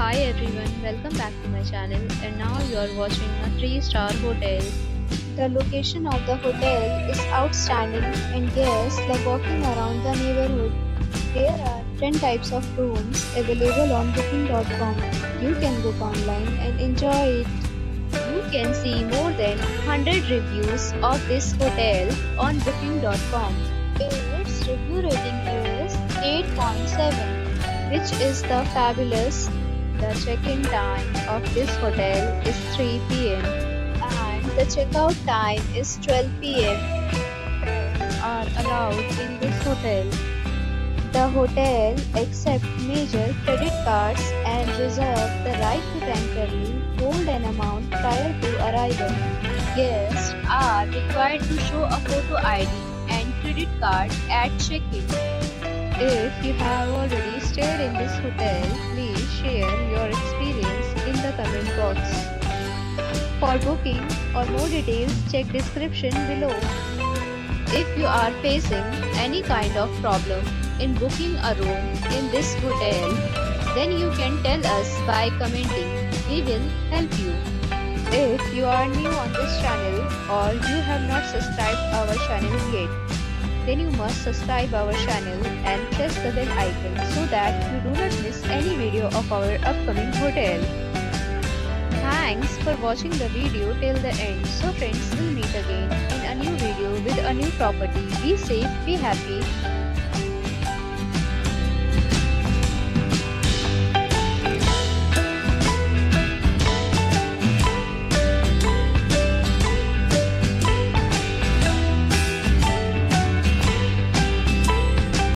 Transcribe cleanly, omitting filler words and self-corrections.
Hi everyone, welcome back to my channel and now you are watching a 3-star hotel. The location of the hotel is outstanding and guests love walking around the neighborhood. There are 10 types of rooms available on booking.com. You can book online and enjoy it. You can see more than 100 reviews of this hotel on booking.com, Its review rating is 8.7, which is the fabulous. The check-in time of this hotel is 3 p.m. And the checkout time is 12 p.m. Pets are allowed in this hotel. The hotel accepts major credit cards and reserves the right to temporarily hold an amount prior to arrival. Guests are required to show a photo ID and credit card at check-in. If you have already stayed in this hotel, please share your experience in the comment box. For booking or more details, check description below. If you are facing any kind of problem in booking a room in this hotel, then you can tell us by commenting. We will help you. If you are new on this channel or you have not subscribed our channel yet, then you must subscribe our channel and press the bell icon so that you do not miss any video of our upcoming hotel. Thanks for watching the video till the end. So friends, will meet again in a new video with a new property. Be safe, be happy.